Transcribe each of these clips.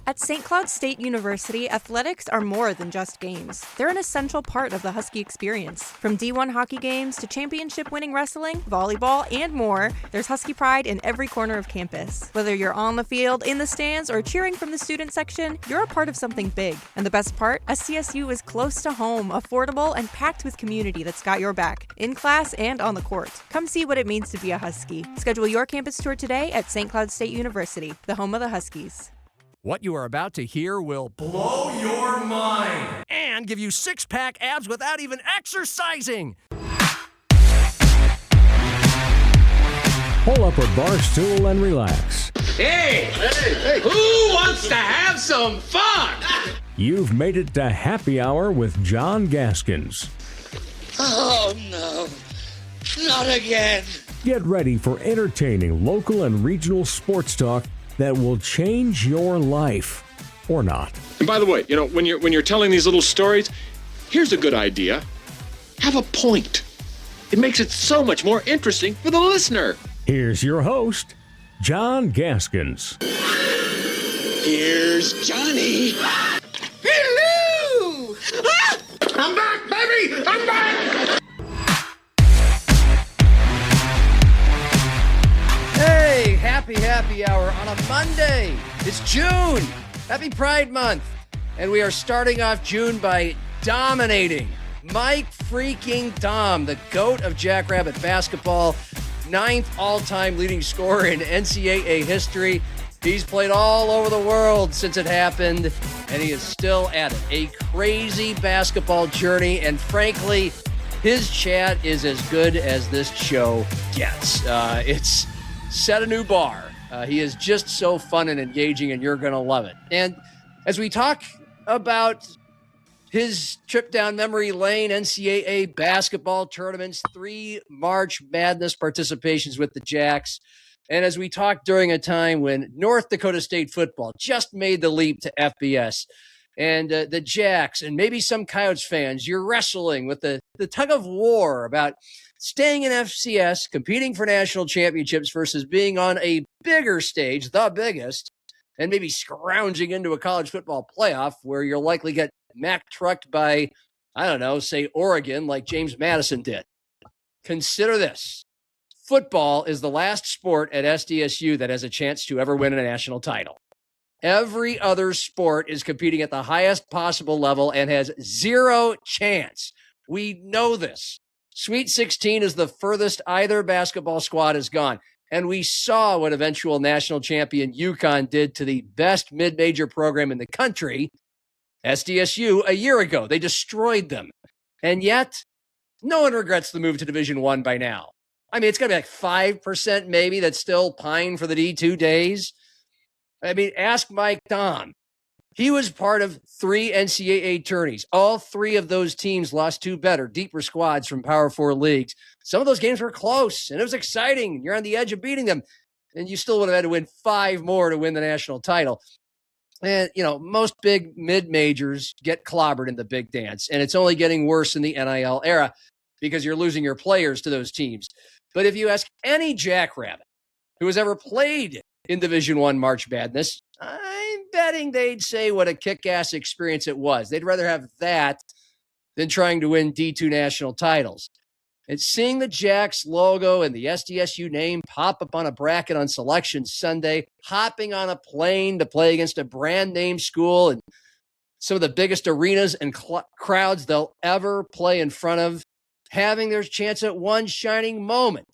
At St. Cloud State University, athletics are more than just games. They're an essential part of the Husky experience. From D1 hockey games to championship-winning wrestling, volleyball, and more, there's Husky pride in every corner of campus. Whether you're on the field, in the stands, or cheering from the student section, you're a part of something big. And the best part? SDSU is close to home, affordable, and packed with community that's got your back, in class and on the court. Come see what it means to be a Husky. Schedule your campus tour today at St. Cloud State University, the home of the Huskies. What you are about to hear will blow your mind and give you six-pack abs without even exercising. Pull up a bar stool and relax. Hey, who wants to have some fun? You've made it to Happy Hour with John Gaskins. Oh, no. Not again. Get ready for entertaining local and regional sports talk that will change your life, or not. And by the way, when you're telling these little stories, here's a good idea. Have a point. It makes it so much more interesting for the listener. Here's your host, John Gaskins. Here's Johnny. Hello! Ah! I'm back, baby! I'm back! Hey, happy hour on a Monday. It's June. Happy Pride Month. And we are starting off June by dominating Mike freaking Dom, the GOAT of Jackrabbit basketball, 9th all-time leading scorer in NCAA history. He's played all over the world since it happened, and he is still at it. A crazy basketball journey, and frankly, his chat is as good as this show gets. It's set a new bar. He is just so fun and engaging, and you're going to love it. And as we talk about his trip down memory lane, NCAA basketball tournaments, 3 March Madness participations with the Jacks, and as we talk during a time when North Dakota State football just made the leap to FBS, and the Jacks and maybe some Coyotes fans, you're wrestling with the tug of war about staying in FCS, competing for national championships versus being on a bigger stage, the biggest, and maybe scrounging into a college football playoff where you'll likely get Mack trucked by, I don't know, say Oregon like James Madison did. Consider this. Football is the last sport at SDSU that has a chance to ever win a national title. Every other sport is competing at the highest possible level and has zero chance. We know this. Sweet 16 is the furthest either basketball squad has gone. And we saw what eventual national champion UConn did to the best mid-major program in the country, SDSU, a year ago. They destroyed them. And yet, no one regrets the move to Division I by now. I mean, it's going to be like 5% maybe that still pine for the D2 days. I mean, ask Mike Dom. He was part of 3 NCAA tourneys. All 3 of those teams lost 2 better, deeper squads from Power 4 leagues. Some of those games were close, and it was exciting. You're on the edge of beating them, and you still would have had to win 5 more to win the national title. And, most big mid-majors get clobbered in the big dance, and it's only getting worse in the NIL era because you're losing your players to those teams. But if you ask any Jackrabbit who has ever played in Division I March Madness, I'm betting they'd say what a kick-ass experience it was. They'd rather have that than trying to win D2 national titles. And seeing the Jacks logo and the SDSU name pop up on a bracket on Selection Sunday, hopping on a plane to play against a brand name school and some of the biggest arenas and crowds they'll ever play in front of, having their chance at one shining moment.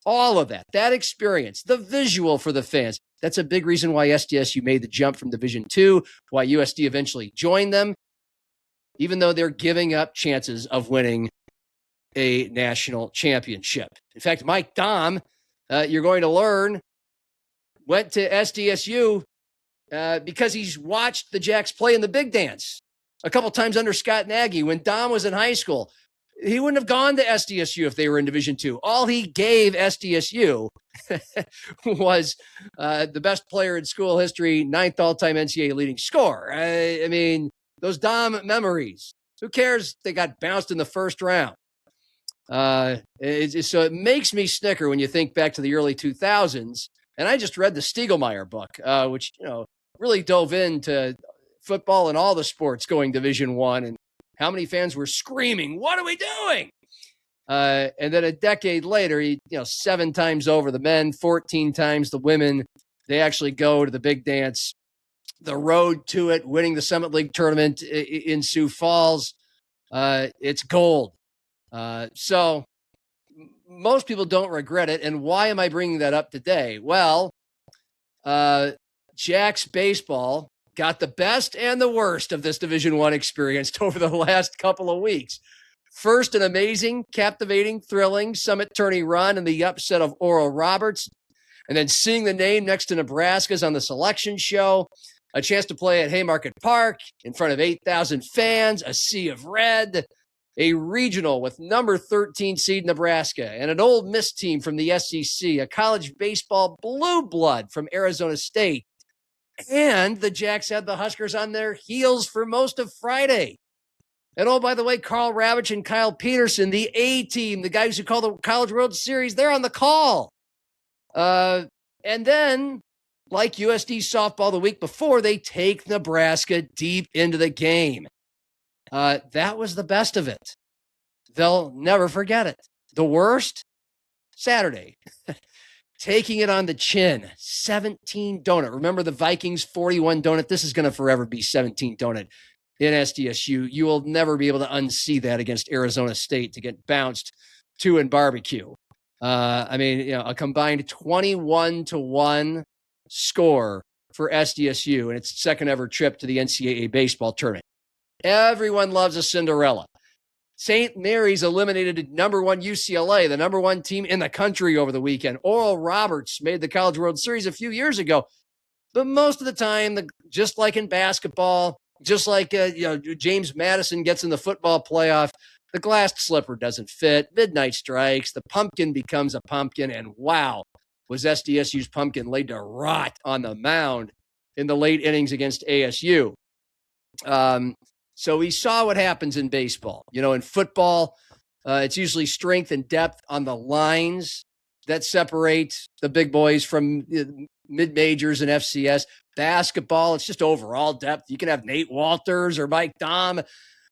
All of that experience, the visual for the fans, that's a big reason why SDSU made the jump from Division II, why USD eventually joined them, even though they're giving up chances of winning a national championship. In fact, Mike Dom, you're going to learn, went to SDSU because he's watched the Jacks play in the big dance a couple times under Scott Nagy when Dom was in high school. He wouldn't have gone to SDSU if they were in Division II. All he gave SDSU was the best player in school history, 9th all-time NCAA leading scorer. I mean, those Dom memories. Who cares? They got bounced in the first round. So it makes me snicker when you think back to the early 2000s. And I just read the Stiegelmeier book, which, really dove into football and all the sports going Division I, and how many fans were screaming, "What are we doing?" And then a decade later, 7 times over the men, 14 times the women, they actually go to the big dance, the road to it, winning the Summit League tournament in Sioux Falls. It's gold. So most people don't regret it. And why am I bringing that up today? Well, Jack's baseball got the best and the worst of this Division I experience over the last couple of weeks. First, an amazing, captivating, thrilling Summit tourney run and the upset of Oral Roberts. And then seeing the name next to Nebraska's on the selection show, a chance to play at Haymarket Park in front of 8,000 fans, a sea of red, a regional with number 13 seed Nebraska, and an Ole Miss team from the SEC, a college baseball blue blood from Arizona State. And the Jacks had the Huskers on their heels for most of Friday. And oh, by the way, Carl Ravitch and Kyle Peterson, the A team, the guys who call the College World Series, they're on the call. And then, like USD softball the week before, they take Nebraska deep into the game. That was the best of it. They'll never forget it. The worst? Saturday. Taking it on the chin. 17 donut. Remember the Vikings 41 donut? This is going to forever be 17 donut in SDSU. You will never be able to unsee that against Arizona State to get bounced 2 in barbecue. A combined 21-1 score for SDSU in its second ever trip to the NCAA Baseball Tournament. Everyone loves a Cinderella. St. Mary's eliminated number 1 UCLA, the number 1 team in the country over the weekend. Oral Roberts made the College World Series a few years ago. But most of the time, just like in basketball, just like James Madison gets in the football playoff, the glass slipper doesn't fit. Midnight strikes. The pumpkin becomes a pumpkin. And wow, was SDSU's pumpkin laid to rot on the mound in the late innings against ASU. So we saw what happens in baseball. In football, it's usually strength and depth on the lines that separate the big boys from mid-majors and FCS. Basketball, it's just overall depth. You can have Nate Walters or Mike Dom,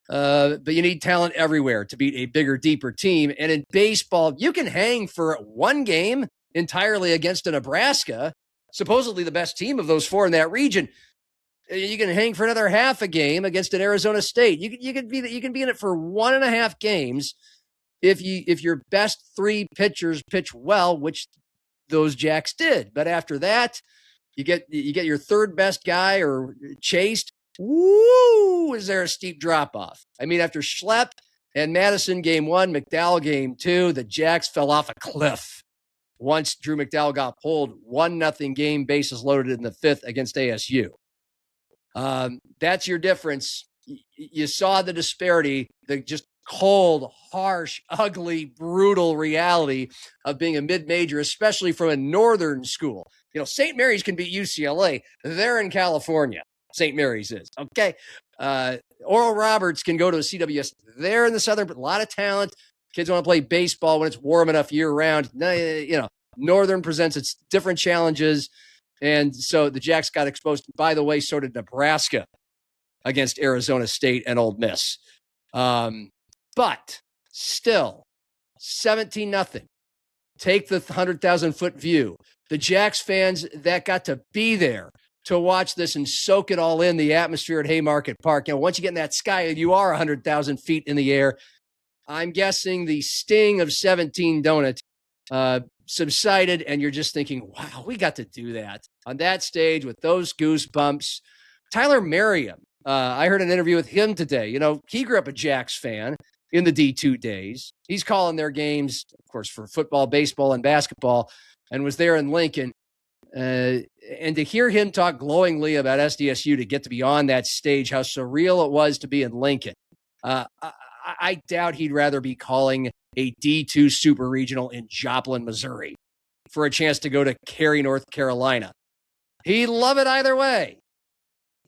but you need talent everywhere to beat a bigger, deeper team. And in baseball, you can hang for one game entirely against a Nebraska, supposedly the best team of those 4 in that region. You can hang for another half a game against an Arizona State. You can be in it for 1.5 games if your best 3 pitchers pitch well, which those Jacks did. But after that, you get your third best guy or chased. Woo! Is there a steep drop off? After Schlepp and Madison game 1, McDowell game 2, the Jacks fell off a cliff. Once Drew McDowell got pulled, 1-0 game, bases loaded in the 5th against ASU. That's your difference. You saw the disparity, the just cold, harsh, ugly, brutal reality of being a mid-major, especially from a northern school. St. Mary's can beat UCLA. They're in California. St. Mary's is. Okay. Oral Roberts can go to a CWS. They're in the southern, but a lot of talent. Kids want to play baseball when it's warm enough year-round. Northern presents its different challenges. And so the Jacks got exposed. By the way, so did Nebraska against Arizona State and Ole Miss. But still, 17-0. Take the 100,000-foot view. The Jacks fans that got to be there to watch this and soak it all in, the atmosphere at Haymarket Park. Once you get in that sky, you are 100,000 feet in the air. I'm guessing the sting of 17 donut subsided, and you're just thinking, wow, we got to do that on that stage with those goosebumps. Tyler Merriam, I heard an interview with him today. He grew up a Jacks fan in the D2 days. He's calling their games, of course, for football, baseball, and basketball, and was there in Lincoln. And to hear him talk glowingly about SDSU, to get to be on that stage, how surreal it was to be in Lincoln. I doubt he'd rather be calling a D2 super regional in Joplin, Missouri for a chance to go to Cary, North Carolina. He'd love it either way.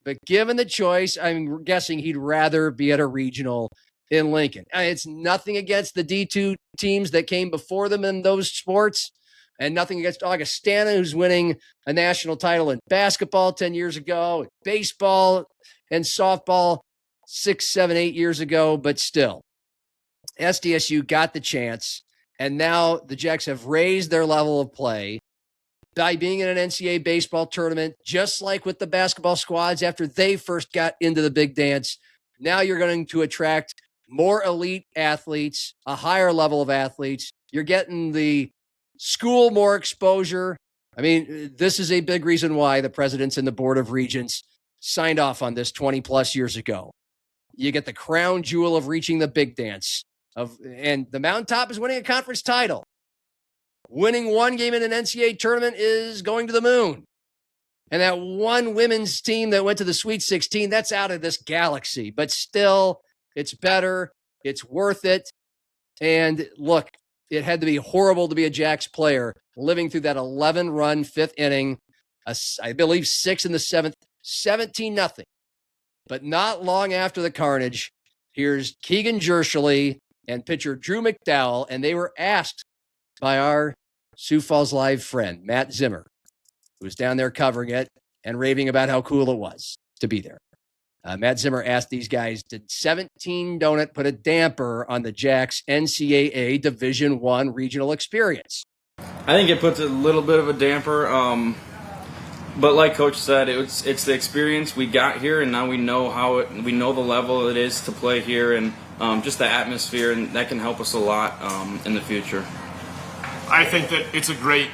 But given the choice, I'm guessing he'd rather be at a regional in Lincoln. It's nothing against the D2 teams that came before them in those sports. And nothing against Augustana, who's winning a national title in basketball 10 years ago, baseball and softball 6, 7, 8 years ago, but still, SDSU got the chance, and now the Jacks have raised their level of play by being in an NCAA baseball tournament, just like with the basketball squads after they first got into the big dance. Now you're going to attract more elite athletes, a higher level of athletes. You're getting the school more exposure. I mean, this is a big reason why the presidents and the Board of Regents signed off on this 20 plus years ago. You get the crown jewel of reaching the big dance and the mountaintop is winning a conference title. Winning one game in an NCAA tournament is going to the moon. And that one women's team that went to the Sweet 16, that's out of this galaxy. But still, it's better. It's worth it. And look, it had to be horrible to be a Jacks player living through that 11-run fifth inning, I believe 6 in the 7th, 17-0. But not long after the carnage, here's Keegan Jershely and pitcher Drew McDowell, and they were asked by our Sioux Falls Live friend, Matt Zimmer, who was down there covering it and raving about how cool it was to be there. Matt Zimmer asked these guys, did 17 Donut put a damper on the Jacks NCAA Division I regional experience? I think it puts a little bit of a damper, but like Coach said, it's the experience we got here, and now we know we know the level it is to play here, and just the atmosphere, and that can help us a lot in the future. I think that it's a great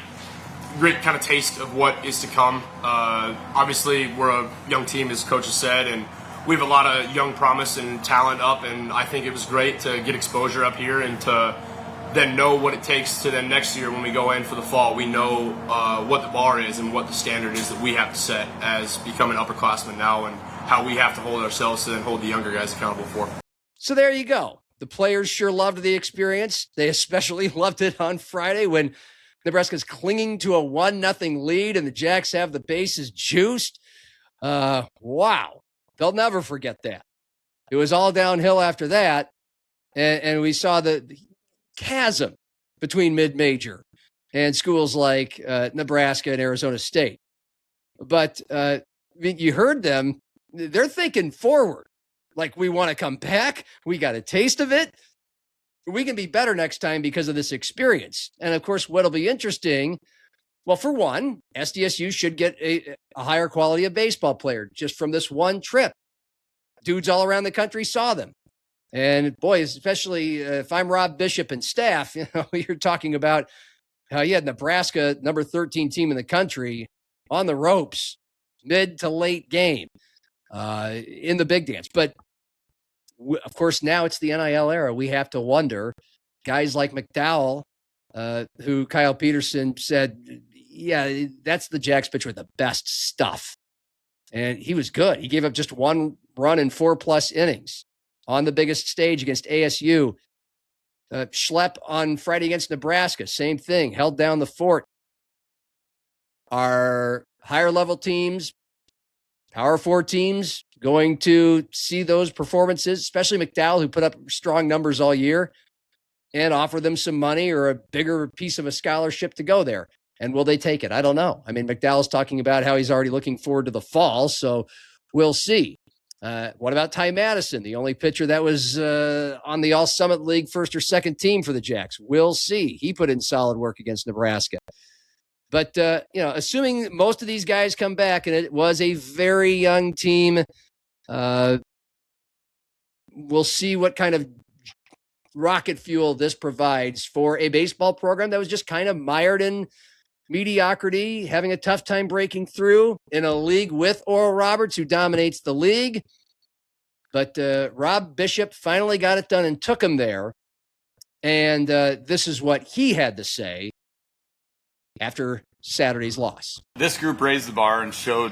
kind of taste of what is to come. Obviously, we're a young team, as Coach has said, and we have a lot of young promise and talent up, and I think it was great to get exposure up here and to then know what it takes to then next year when we go in for the fall. We know what the bar is and what the standard is that we have to set as becoming upperclassmen now, and how we have to hold ourselves to then hold the younger guys accountable for. So there you go. The players sure loved the experience. They especially loved it on Friday when Nebraska's clinging to a 1-0 lead and the Jacks have the bases juiced. Wow. They'll never forget that. It was all downhill after that. And we saw the chasm between mid-major and schools like Nebraska and Arizona State. But you heard them. They're thinking forward. Like, we want to come back. We got a taste of it. We can be better next time because of this experience. And of course, what'll be interesting, well, for one, SDSU should get a higher quality of baseball player just from this one trip. Dudes all around the country saw them. And boy, especially if I'm Rob Bishop and staff, you're talking about how you had Nebraska, number 13 team in the country, on the ropes, mid to late game in the big dance. But of course, now it's the NIL era. We have to wonder, guys like McDowell, who Kyle Peterson said, yeah, that's the Jacks pitcher with the best stuff. And he was good. He gave up just 1 run in 4+ innings on the biggest stage against ASU. Schlep on Friday against Nebraska, same thing, held down the fort. Our higher level teams, Power 4 teams, going to see those performances, especially McDowell, who put up strong numbers all year, and offer them some money or a bigger piece of a scholarship to go there. And will they take it? I don't know. I mean, McDowell's talking about how he's already looking forward to the fall, so we'll see. What about Ty Madison, the only pitcher that was on the All-Summit League first or second team for the Jacks? We'll see. He put in solid work against Nebraska. But, assuming most of these guys come back, and it was a very young team, we'll see what kind of rocket fuel this provides for a baseball program that was just kind of mired in mediocrity, having a tough time breaking through in a league with Oral Roberts, who dominates the league. But Rob Bishop finally got it done and took him there. And this is what he had to say after Saturday's loss. This group raised the bar and showed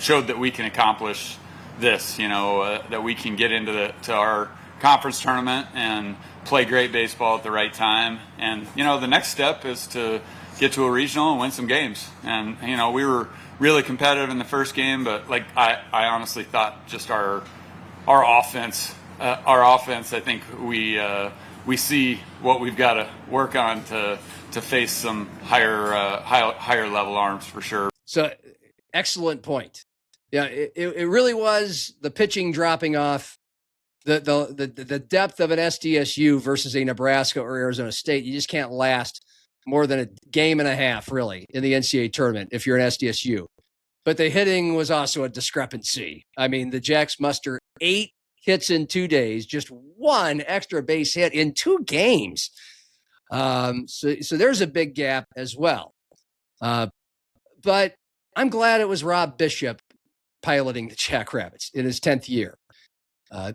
that we can accomplish this, that we can get into our conference tournament and play great baseball at the right time. And, the next step is to get to a regional and win some games. And, we were really competitive in the first game, but I honestly thought just our offense, I think we see what we've got to work on to face some higher level arms for sure. So excellent point. Yeah, it really was the pitching dropping off, the depth of an SDSU versus a Nebraska or Arizona State. You just can't last more than a game and a half, really, in the NCAA tournament if you're an SDSU. But the hitting was also a discrepancy. I mean, the Jacks muster 8 hits in 2 days, just 1 extra base hit in 2 games. So there's a big gap as well. But I'm glad it was Rob Bishop piloting the Jackrabbits in his 10th year.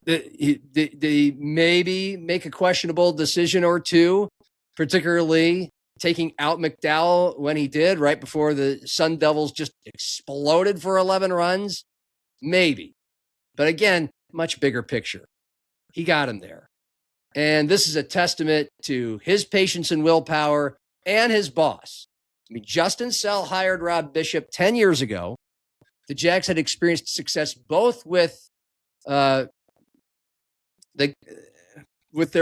They maybe make a questionable decision or two, particularly taking out McDowell when he did, right before the Sun Devils just exploded for 11 runs. Maybe. But again, much bigger picture. He got him there. And this is a testament to his patience and willpower and his boss. I mean, Justin Sell hired Rob Bishop 10 years ago. The Jacks had experienced success both with their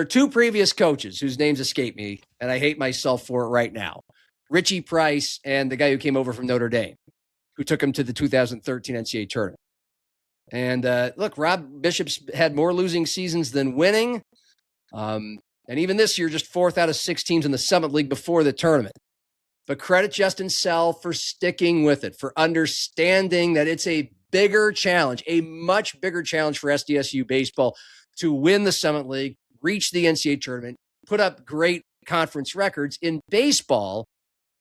2 previous coaches, whose names escape me, and I hate myself for it right now. Richie Price and the guy who came over from Notre Dame, who took him to the 2013 NCAA tournament. And look, Rob Bishop's had more losing seasons than winning. And even this year, just 4th out of 6 teams in the Summit League before the tournament. But credit Justin Sell for sticking with it, for understanding that it's a bigger challenge, a much bigger challenge for SDSU baseball to win the Summit League, reach the NCAA tournament, put up great conference records in baseball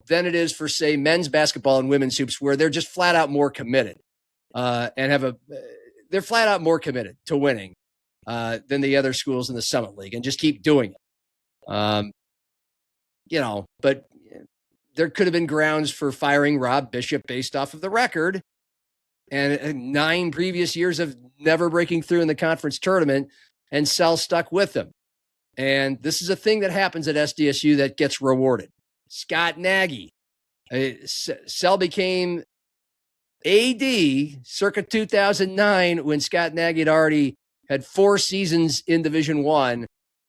than it is for, say, men's basketball and women's hoops, where they're just flat out more committed they're flat out more committed to winning than the other schools in the Summit League, and just keep doing it. But there could have been grounds for firing Rob Bishop based off of the record and 9 previous years of never breaking through in the conference tournament, and Sell stuck with them. And this is a thing that happens at SDSU that gets rewarded. Scott Nagy. Sell became AD circa 2009 when Scott Nagy had already had 4 seasons in Division I,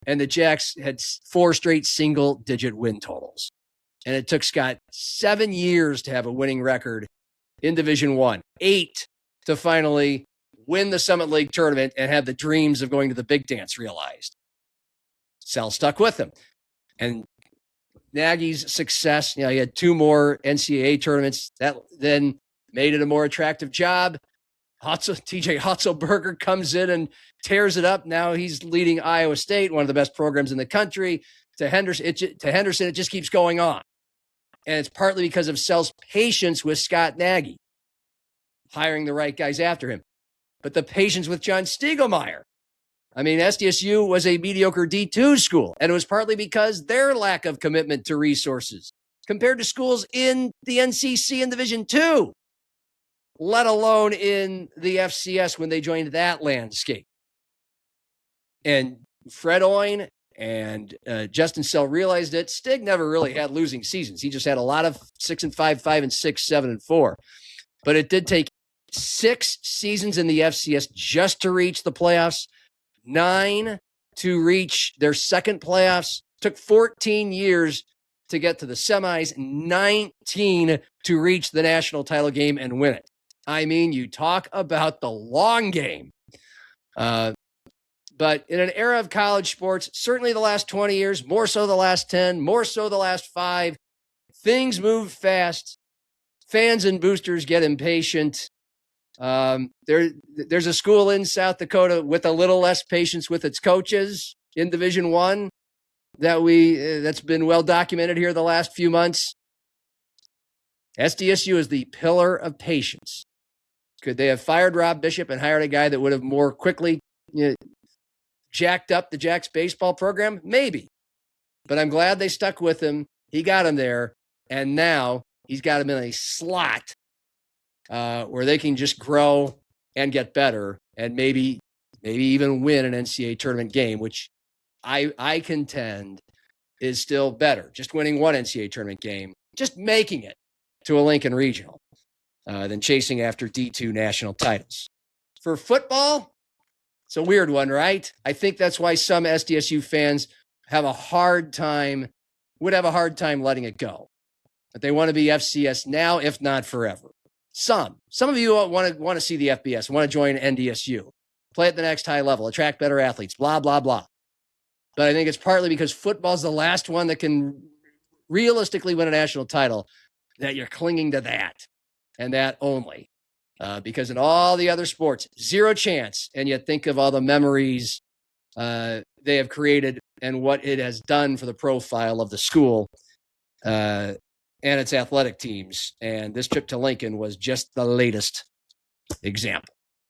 and the Jacks had 4 straight single-digit win totals. And it took Scott 7 years to have a winning record in Division I, 8 to finally win the Summit League tournament and have the dreams of going to the Big Dance realized. Sell stuck with him. And Nagy's success, he had 2 more NCAA tournaments. That then made it a more attractive job. TJ Hotzelberger comes in and tears it up. Now he's leading Iowa State, one of the best programs in the country. To Henderson, it just keeps going on. And it's partly because of Sell's patience with Scott Nagy, hiring the right guys after him. But the patience with John Stiegelmeier. I mean, SDSU was a mediocre D2 school, and it was partly because their lack of commitment to resources compared to schools in the NCC in Division II, let alone in the FCS when they joined that landscape. And Fred Oyne and Justin Sell realized it. Stig never really had losing seasons. He just had a lot of 6-5, 5-6, 7-4. But it did take 6 seasons in the FCS just to reach the playoffs, 9 to reach their second playoffs, took 14 years to get to the semis, 19 to reach the national title game and win it. I mean, you talk about the long game. But in an era of college sports, certainly the last 20 years, more so the last 10, more so the last 5, things move fast. Fans and boosters get impatient. There's a school in South Dakota with a little less patience with its coaches in Division I that's been well documented here the last few months. SDSU is the pillar of patience. Could they have fired Rob Bishop and hired a guy that would have more quickly jacked up the Jacks baseball program? Maybe. But I'm glad they stuck with him. He got him there. And now he's got him in a slot where they can just grow and get better and maybe even win an NCAA tournament game, which I contend is still better. Just winning one NCAA tournament game, just making it to a Lincoln Regional than chasing after D2 national titles. For football, it's a weird one, right? I think that's why some SDSU fans have a hard time would have a hard time letting it go. But they want to be FCS now, if not forever. Some of you want to see the FBS, want to join NDSU, play at the next high level, attract better athletes, blah, blah, blah. But I think it's partly because football's the last one that can realistically win a national title that you're clinging to that and that only. Because in all the other sports, zero chance. And yet think of all the memories they have created and what it has done for the profile of the school and its athletic teams. And this trip to Lincoln was just the latest example.